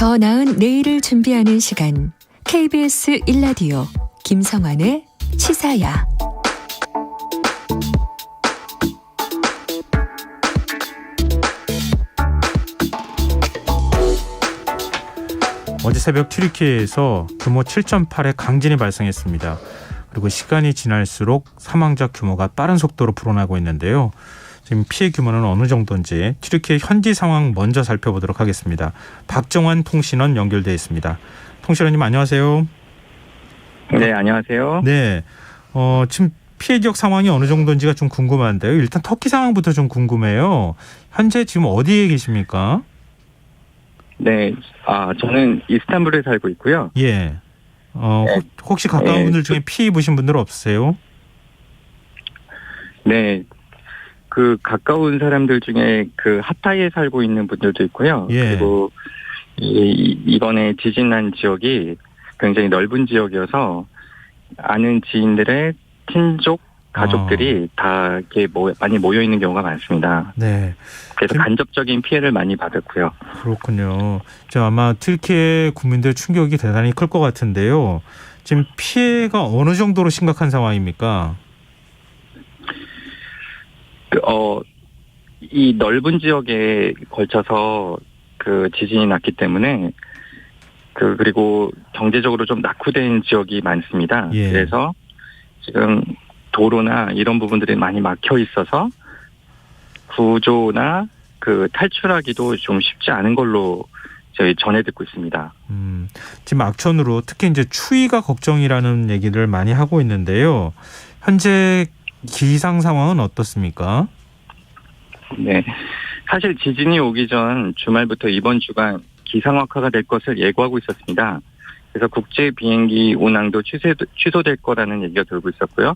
더 나은 내일을 준비하는 시간 KBS 1라디오 김성환의 시사야. 어제 새벽 튀르키예에서 규모 7.8의 강진이 발생했습니다. 그리고 시간이 지날수록 사망자 규모가 빠른 속도로 불어나고 있는데요. 지금 피해 규모는 어느 정도인지 튀르키예 현지 상황 먼저 살펴보도록 하겠습니다. 박정환 통신원 연결돼 있습니다. 통신원님 안녕하세요. 네, 안녕하세요. 네, 지금 피해 지역 상황이 어느 정도인지가 좀 궁금한데요. 일단 터키 상황부터 좀 궁금해요. 현재 지금 어디에 계십니까? 네, 저는 이스탄불에 살고 있고요. 예. 혹시 가까운 분들 중에 피해 입으신 분들은 없으세요? 네, 그 가까운 사람들 중에 그 하타이에 살고 있는 분들도 있고요. 예. 그리고 이번에 지진 난 지역이 굉장히 넓은 지역이어서 아는 지인들의 친족, 가족들이 다 이렇게 많이 모여 있는 경우가 많습니다. 네. 그래서 간접적인 피해를 많이 받았고요. 그렇군요. 아마 튀르키예 국민들 충격이 대단히 클 것 같은데요. 지금 피해가 어느 정도로 심각한 상황입니까? 이 넓은 지역에 걸쳐서 그 지진이 났기 때문에 그리고 경제적으로 좀 낙후된 지역이 많습니다. 예. 그래서 지금 도로나 이런 부분들이 많이 막혀 있어서 구조나 그 탈출하기도 좀 쉽지 않은 걸로 저희 전해 듣고 있습니다. 지금 악천후로 특히 이제 추위가 걱정이라는 얘기를 많이 하고 있는데요. 현재 기상 상황은 어떻습니까? 네, 사실 지진이 오기 전 주말부터 이번 주간 기상 악화가 될 것을 예고하고 있었습니다. 그래서 국제 비행기 운항도 취소될 거라는 얘기가 돌고 있었고요.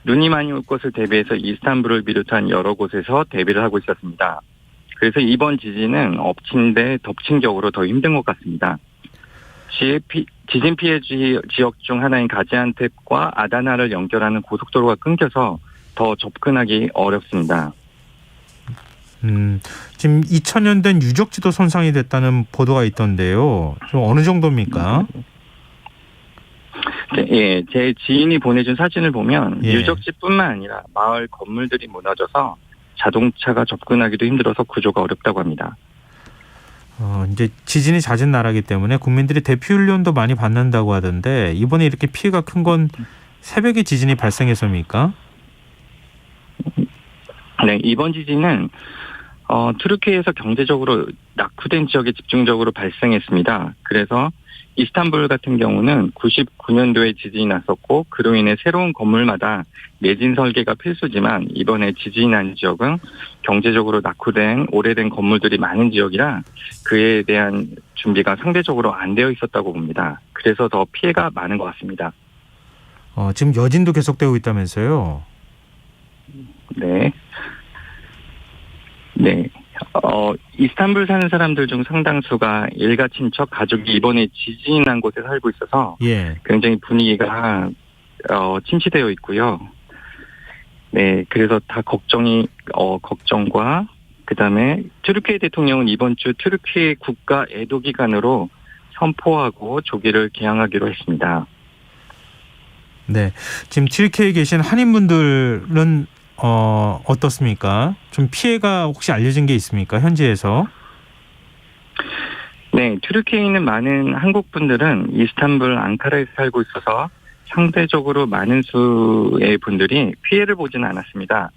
눈이 많이 올 것을 대비해서 이스탄불을 비롯한 여러 곳에서 대비를 하고 있었습니다. 그래서 이번 지진은 엎친 데 덮친 격으로 더 힘든 것 같습니다. 지진 피해 지역 중 하나인 가지안텝과 아다나를 연결하는 고속도로가 끊겨서 더 접근하기 어렵습니다. 지금 2000년 된 유적지도 손상이 됐다는 보도가 있던데요. 좀 어느 정도입니까? 예, 제 지인이 보내준 사진을 보면 예. 유적지뿐만 아니라 마을 건물들이 무너져서 자동차가 접근하기도 힘들어서 구조가 어렵다고 합니다. 이제 지진이 잦은 나라이기 때문에 국민들이 대피 훈련도 많이 받는다고 하던데 이번에 이렇게 피해가 큰 건 새벽에 지진이 발생해서입니까? 네, 이번 지진은 튀르키예에서 경제적으로 낙후된 지역에 집중적으로 발생했습니다. 그래서 이스탄불 같은 경우는 99년도에 지진이 났었고 그로 인해 새로운 건물마다 내진 설계가 필수지만 이번에 지진이 난 지역은 경제적으로 낙후된 오래된 건물들이 많은 지역이라 그에 대한 준비가 상대적으로 안 되어 있었다고 봅니다. 그래서 더 피해가 많은 것 같습니다. 지금 여진도 계속되고 있다면서요? 네. 네. 이스탄불 사는 사람들 중 상당수가 일가 친척 가족이 이번에 지진이 난 곳에 살고 있어서 예. 굉장히 분위기가 침체되어 있고요. 네, 그래서 다 걱정과 그다음에 튀르키예 대통령은 이번 주 튀르키예 국가 애도 기간으로 선포하고 조기를 개항하기로 했습니다. 네, 지금 튀르키예에 계신 한인분들은 어떻습니까? 좀 피해가 혹시 알려진 게 있습니까? 현지에서? 네, 튀르키예에 있는 많은 한국 분들은 이스탄불, 앙카라에서 살고 있어서 상대적으로 많은 수의 분들이 피해를 보지는 않았습니다.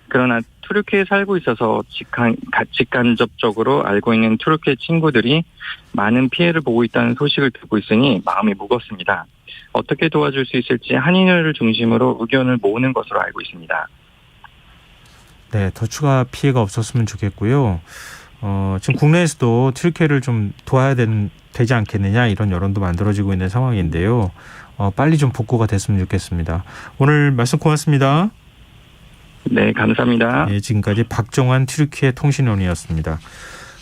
그러나 튀르키예에 살고 있어서 직간접적으로 알고 있는 튀르키예 친구들이 많은 피해를 보고 있다는 소식을 듣고 있으니 마음이 무겁습니다. 어떻게 도와줄 수 있을지 한인을 중심으로 의견을 모으는 것으로 알고 있습니다. 네, 더 추가 피해가 없었으면 좋겠고요. 지금 국내에서도 튀르키예를 좀 도와야 되지 않겠느냐 이런 여론도 만들어지고 있는 상황인데요. 빨리 좀 복구가 됐으면 좋겠습니다. 오늘 말씀 고맙습니다. 네, 감사합니다. 네, 지금까지 박정환 튀르키예 통신원이었습니다.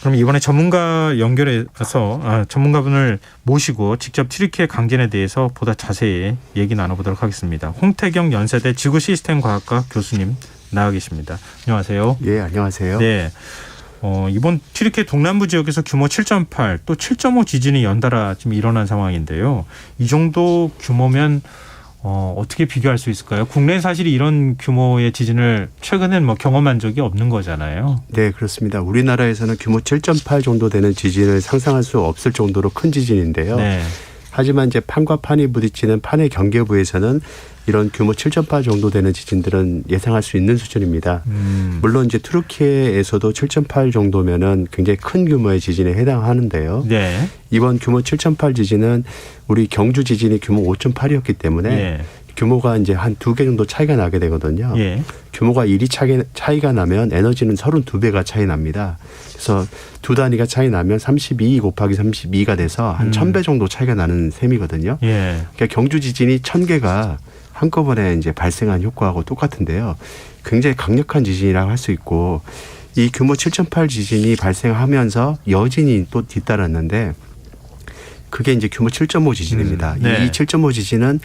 그럼 이번에 전문가 연결해서 전문가분을 모시고 직접 튀르키예 강진에 대해서 보다 자세히 얘기 나눠보도록 하겠습니다. 홍태경 연세대 지구시스템과학과 교수님 나와 계십니다. 안녕하세요. 네, 안녕하세요. 네, 이번 튀르키예 동남부 지역에서 규모 7.8 또 7.5 지진이 연달아 지금 일어난 상황인데요. 이 정도 규모면 어떻게 비교할 수 있을까요? 국내 사실 이런 규모의 지진을 최근엔 경험한 적이 없는 거잖아요. 네, 그렇습니다. 우리나라에서는 규모 7.8 정도 되는 지진을 상상할 수 없을 정도로 큰 지진인데요. 네. 하지만 이제 판과 판이 부딪히는 판의 경계부에서는 이런 규모 7.8 정도 되는 지진들은 예상할 수 있는 수준입니다. 물론 이제 튀르키예에서도 7.8 정도면은 굉장히 큰 규모의 지진에 해당하는데요. 네. 이번 규모 7.8 지진은 우리 경주 지진이 규모 5.8이었기 때문에 네. 규모가 이제 한 2개 정도 차이가 나게 되거든요. 예. 규모가 1이 차이가 나면 에너지는 32배가 차이 납니다. 그래서 두 단위가 차이 나면 32 곱하기 32가 돼서 한 1000배 정도 차이가 나는 셈이거든요. 예. 그러니까 경주 지진이 1000개가 한꺼번에 이제 발생한 효과하고 똑같은데요. 굉장히 강력한 지진이라고 할 수 있고 이 규모 7.8 지진이 발생하면서 여진이 또 뒤따랐는데 그게 이제 규모 7.5 지진입니다. 네. 이 7.5 지진은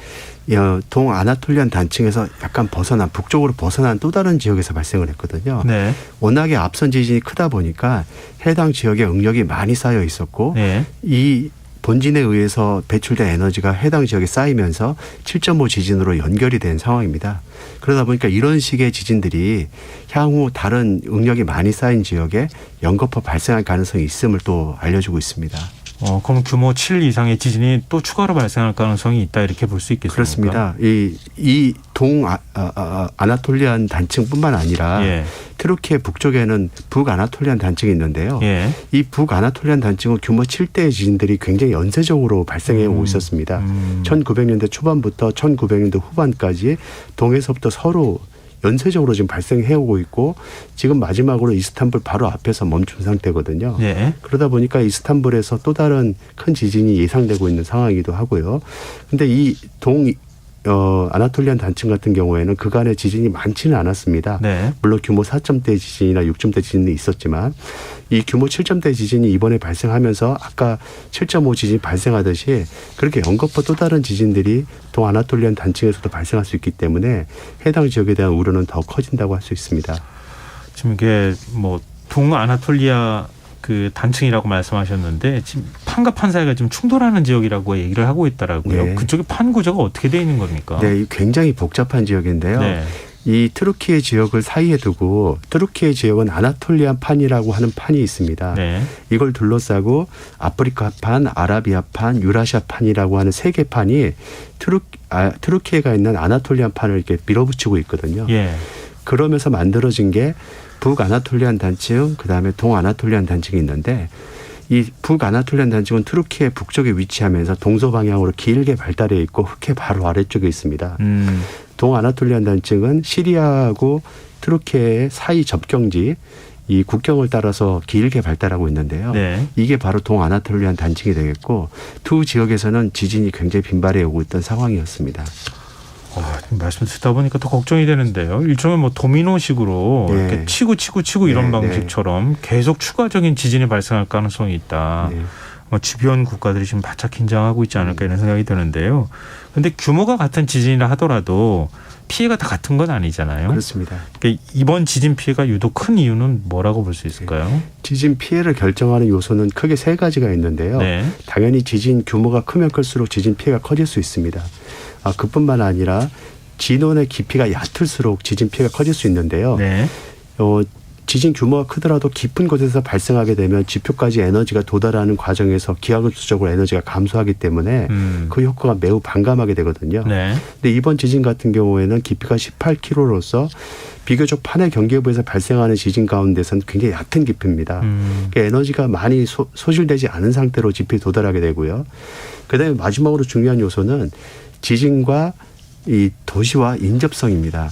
동아나톨리안 단층에서 약간 북쪽으로 벗어난 또 다른 지역에서 발생을 했거든요. 네. 워낙에 앞선 지진이 크다 보니까 해당 지역에 응력이 많이 쌓여 있었고 네. 이 본진에 의해서 배출된 에너지가 해당 지역에 쌓이면서 7.5 지진으로 연결이 된 상황입니다. 그러다 보니까 이런 식의 지진들이 향후 다른 응력이 많이 쌓인 지역에 연거푸 발생할 가능성이 있음을 또 알려주고 있습니다. 그럼 규모 7 이상의 지진이 또 추가로 발생할 가능성이 있다 이렇게 볼 수 있겠습니까? 그렇습니다. 이 아나톨리안 단층뿐만 아니라 예. 튀르키예 북쪽에는 북아나톨리안 단층이 있는데요. 예. 이 북아나톨리안 단층은 규모 7대의 지진들이 굉장히 연쇄적으로 발생해 오고 있었습니다. 1900년대 초반부터 1900년대 후반까지 동에서부터 서로 연쇄적으로 지금 발생해 오고 있고 지금 마지막으로 이스탄불 바로 앞에서 멈춘 상태거든요. 예. 그러다 보니까 이스탄불에서 또 다른 큰 지진이 예상되고 있는 상황이기도 하고요. 근데 이 아나톨리안 단층 같은 경우에는 그간의 지진이 많지는 않았습니다. 네. 물론 물론 규모 4점대 지진이나 6점대 지진이 있었지만 이 규모 7점대 지진이 이번에 발생하면서 아까 7.5 지진이 발생하듯이 그렇게 연거푸 또 다른 지진들이 동아나톨리안 단층에서도 발생할 수 있기 때문에 해당 지역에 대한 우려는 더 커진다고 할 수 있습니다. 지금 이게 동아나톨리아 그 단층이라고 말씀하셨는데 지금 판과 판 사이가 지금 충돌하는 지역이라고 얘기를 하고 있더라고요. 네. 그쪽에 판 구조가 어떻게 되어 있는 겁니까? 네, 굉장히 복잡한 지역인데요. 네. 이 튀르키예 지역을 사이에 두고 튀르키예 지역은 아나톨리안 판이라고 하는 판이 있습니다. 네. 이걸 둘러싸고 아프리카 판, 아라비아 판, 유라시아 판이라고 하는 세 개 판이 튀르키예가 있는 아나톨리안 판을 이렇게 밀어붙이고 있거든요. 예. 그러면서 만들어진 게 북아나톨리안 단층, 그다음에 동아나톨리안 단층이 있는데 이 북아나톨리안 단층은 튀르키예 북쪽에 위치하면서 동서방향으로 길게 발달해 있고 흑해 바로 아래쪽에 있습니다. 동아나톨리안 단층은 시리아하고 튀르키예의 사이 접경지 이 국경을 따라서 길게 발달하고 있는데요. 네. 이게 바로 동아나톨리안 단층이 되겠고 두 지역에서는 지진이 굉장히 빈발해 오고 있던 상황이었습니다. 말씀 듣다 보니까 더 걱정이 되는데요. 일종의 도미노식으로 네. 이렇게 치고 이런 네, 방식처럼 계속 추가적인 지진이 발생할 가능성이 있다. 네. 주변 국가들이 지금 바짝 긴장하고 있지 않을까 이런 생각이 드는데요. 그런데 규모가 같은 지진이라 하더라도 피해가 다 같은 건 아니잖아요. 그렇습니다. 그러니까 이번 지진 피해가 유독 큰 이유는 뭐라고 볼 수 있을까요? 지진 피해를 결정하는 요소는 크게 세 가지가 있는데요. 네. 당연히 지진 규모가 크면 클수록 지진 피해가 커질 수 있습니다. 그뿐만 아니라 진원의 깊이가 얕을수록 지진 피해가 커질 수 있는데요. 네. 지진 규모가 크더라도 깊은 곳에서 발생하게 되면 지표까지 에너지가 도달하는 과정에서 기하급수적으로 에너지가 감소하기 때문에 그 효과가 매우 반감하게 되거든요. 네. 근데 이번 지진 같은 경우에는 깊이가 18km로서 비교적 판의 경계부에서 발생하는 지진 가운데서는 굉장히 얕은 깊이입니다. 그러니까 에너지가 많이 소실되지 않은 상태로 지표에 도달하게 되고요. 그다음에 마지막으로 중요한 요소는 지진과 이 도시와 인접성입니다.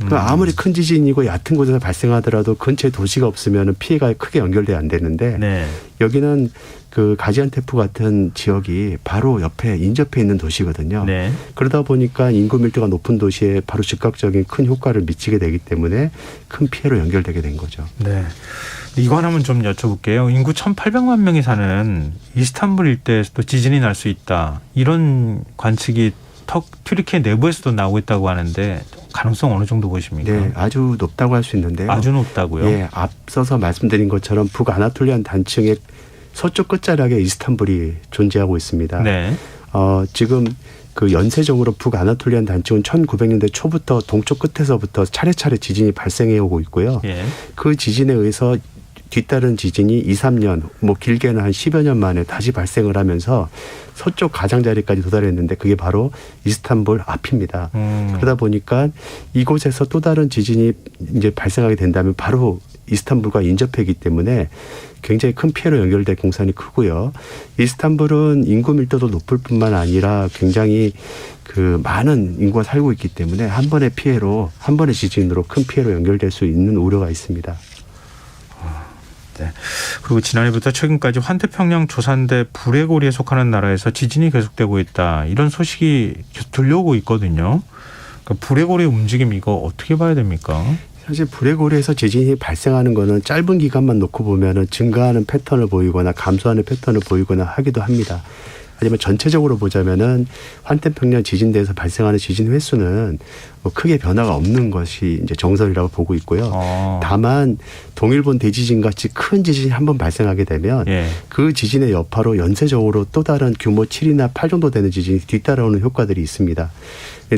아무리 큰 지진이고 얕은 곳에서 발생하더라도 근처에 도시가 없으면 피해가 크게 연결돼야 안 되는데 네. 여기는 그 가지안테프 같은 지역이 바로 옆에 인접해 있는 도시거든요. 네. 그러다 보니까 인구 밀도가 높은 도시에 바로 즉각적인 큰 효과를 미치게 되기 때문에 큰 피해로 연결되게 된 거죠. 네. 이거 하나만 좀 여쭤볼게요. 인구 1,800만 명이 사는 이스탄불 일대에서도 지진이 날 수 있다. 이런 관측이 튀르키예 내부에서도 나오고 있다고 하는데 가능성 어느 정도 보십니까? 네, 아주 높다고 할 수 있는데요. 아주 높다고요? 예, 앞서서 말씀드린 것처럼 북아나톨리안 단층의 서쪽 끝자락에 이스탄불이 존재하고 있습니다. 네. 지금 그 연쇄적으로 북아나톨리안 단층은 1900년대 초부터 동쪽 끝에서부터 차례차례 지진이 발생해 오고 있고요. 예. 그 지진에 의해서 뒤따른 지진이 2, 3년, 뭐 길게는 한 10여 년 만에 다시 발생을 하면서 서쪽 가장자리까지 도달했는데 그게 바로 이스탄불 앞입니다. 그러다 보니까 이곳에서 또 다른 지진이 이제 발생하게 된다면 바로 이스탄불과 인접하기 때문에 굉장히 큰 피해로 연결될 공산이 크고요. 이스탄불은 인구 밀도도 높을 뿐만 아니라 굉장히 그 많은 인구가 살고 있기 때문에 한 번의 피해로, 한 번의 지진으로 큰 피해로 연결될 수 있는 우려가 있습니다. 네. 그리고 지난해부터 최근까지 환태평양 조산대 불의 고리에 속하는 나라에서 지진이 계속되고 있다. 이런 소식이 계속 들려오고 있거든요. 그러니까 불의 고리의 움직임 이거 어떻게 봐야 됩니까? 사실 불의 고리에서 지진이 발생하는 거는 짧은 기간만 놓고 보면은 증가하는 패턴을 보이거나 감소하는 패턴을 보이거나 하기도 합니다. 하지만 전체적으로 보자면은 환태평양 지진대에서 발생하는 지진 횟수는 뭐 크게 변화가 없는 것이 이제 정설이라고 보고 있고요. 다만 동일본 대지진 같이 큰 지진이 한번 발생하게 되면 예. 그 지진의 여파로 연쇄적으로 또 다른 규모 7이나 8 정도 되는 지진이 뒤따라오는 효과들이 있습니다.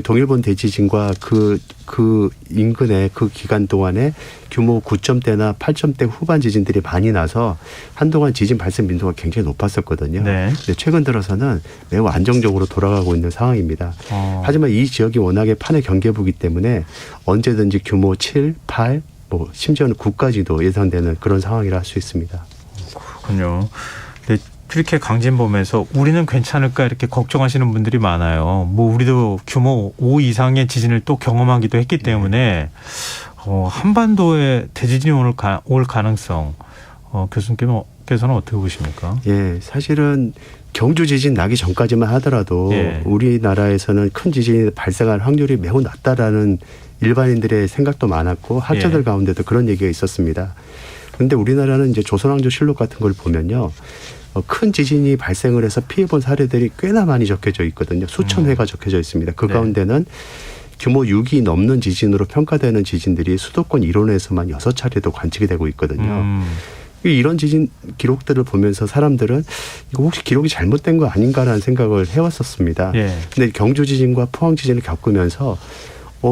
동일본 대지진과 그 인근의 그 기간 동안에 규모 9점대나 8점대 후반 지진들이 많이 나서 한동안 지진 발생 빈도가 굉장히 높았었거든요. 네. 근데 최근 들어서는 매우 안정적으로 돌아가고 있는 상황입니다. 하지만 이 지역이 워낙에 판의 경계부이기 때문에 언제든지 규모 7, 8, 뭐 심지어는 9까지도 예상되는 그런 상황이라 할 수 있습니다. 그렇군요. 네. 튀르키예 강진범에서 우리는 괜찮을까 이렇게 걱정하시는 분들이 많아요. 뭐 우리도 규모 5 이상의 지진을 또 경험하기도 했기 때문에 한반도에 대지진이 올 가능성 교수님께서는 어떻게 보십니까? 예, 사실은 경주 지진 나기 전까지만 하더라도 예. 우리나라에서는 큰 지진이 발생할 확률이 매우 낮다라는 일반인들의 생각도 많았고 학자들 예. 가운데도 그런 얘기가 있었습니다. 그런데 우리나라는 이제 조선왕조실록 같은 걸 보면요. 큰 지진이 발생을 해서 피해본 사례들이 꽤나 많이 적혀져 있거든요. 수천 회가 적혀져 있습니다. 그 네. 가운데는 규모 6이 넘는 지진으로 평가되는 지진들이 수도권 일원에서만 6차례도 관측이 되고 있거든요. 이런 지진 기록들을 보면서 사람들은 이거 혹시 기록이 잘못된 거 아닌가라는 생각을 해왔었습니다. 예. 근데 경주 지진과 포항 지진을 겪으면서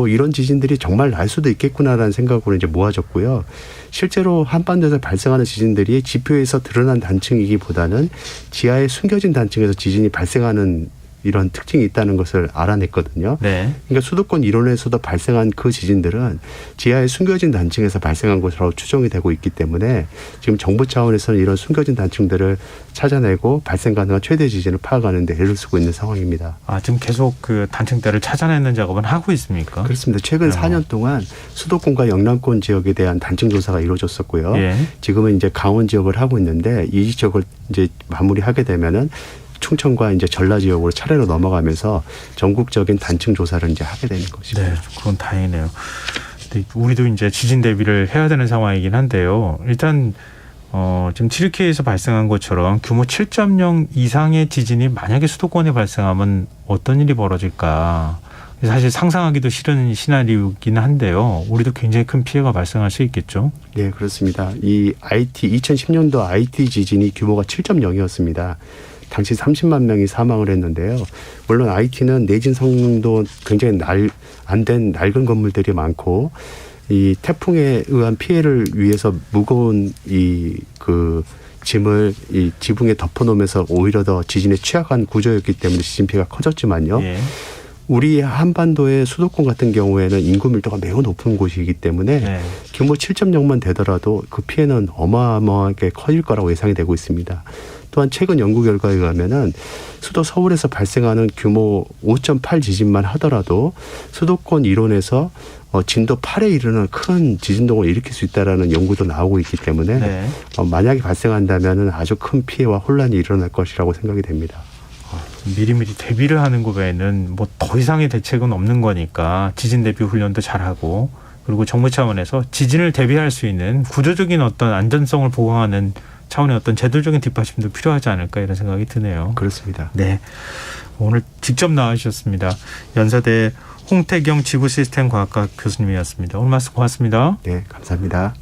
이런 지진들이 정말 날 수도 있겠구나라는 생각으로 이제 모아졌고요. 실제로 한반도에서 발생하는 지진들이 지표에서 드러난 단층이기보다는 지하에 숨겨진 단층에서 지진이 발생하는 이런 특징이 있다는 것을 알아냈거든요. 네. 그러니까 수도권 일원에서도 발생한 그 지진들은 지하에 숨겨진 단층에서 발생한 것으로 추정이 되고 있기 때문에 지금 정부 차원에서는 이런 숨겨진 단층들을 찾아내고 발생 가능한 최대 지진을 파악하는 데 애를 쓰고 있는 상황입니다. 지금 계속 그 단층대를 찾아내는 작업은 하고 있습니까? 그렇습니다. 최근 4년 동안 수도권과 영남권 지역에 대한 단층 조사가 이루어졌었고요. 예. 지금은 이제 강원 지역을 하고 있는데 이 지역을 이제 마무리하게 되면은 충청과 이제 전라 지역으로 차례로 넘어가면서 전국적인 단층 조사를 이제 하게 되는 것입니다. 네, 그건 다행이네요. 근데 우리도 이제 지진 대비를 해야 되는 상황이긴 한데요. 일단 지금 튀르키예에서 발생한 것처럼 규모 7.0 이상의 지진이 만약에 수도권에 발생하면 어떤 일이 벌어질까? 사실 상상하기도 싫은 시나리오이긴 한데요. 우리도 굉장히 큰 피해가 발생할 수 있겠죠? 네, 그렇습니다. 2010년도 IT 지진이 규모가 7.0이었습니다. 당시 30만 명이 사망을 했는데요. 물론 IT는 내진 성능도 굉장히 안 된 낡은 건물들이 많고 이 태풍에 의한 피해를 위해서 무거운 그 짐을 이 지붕에 덮어놓으면서 오히려 더 지진에 취약한 구조였기 때문에 지진 피해가 커졌지만요. 예. 우리 한반도의 수도권 같은 경우에는 인구 밀도가 매우 높은 곳이기 때문에 네. 규모 규모 7.0만 되더라도 그 피해는 어마어마하게 커질 거라고 예상이 되고 있습니다. 또한 최근 연구 결과에 의하면은 수도 서울에서 발생하는 규모 5.8 지진만 하더라도 수도권 일원에서 진도 8에 이르는 큰 지진동을 일으킬 수 있다라는 연구도 나오고 있기 때문에 네. 만약에 발생한다면은 아주 큰 피해와 혼란이 일어날 것이라고 생각이 됩니다. 미리미리 대비를 하는 것 외에는 뭐 더 이상의 대책은 없는 거니까 지진 대비 훈련도 잘하고 그리고 정부 차원에서 지진을 대비할 수 있는 구조적인 어떤 안전성을 보강하는 차원의 어떤 제도적인 뒷받침도 필요하지 않을까 이런 생각이 드네요. 그렇습니다. 네, 오늘 직접 나와주셨습니다. 연세대 홍태경 지구시스템과학과 교수님이었습니다. 오늘 말씀 고맙습니다. 네, 감사합니다.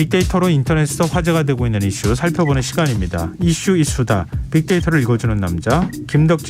빅데이터로 인터넷에서 화제가 되고 있는 이슈 살펴보는 시간입니다. 이슈 이수다. 빅데이터를 읽어주는 남자 김덕진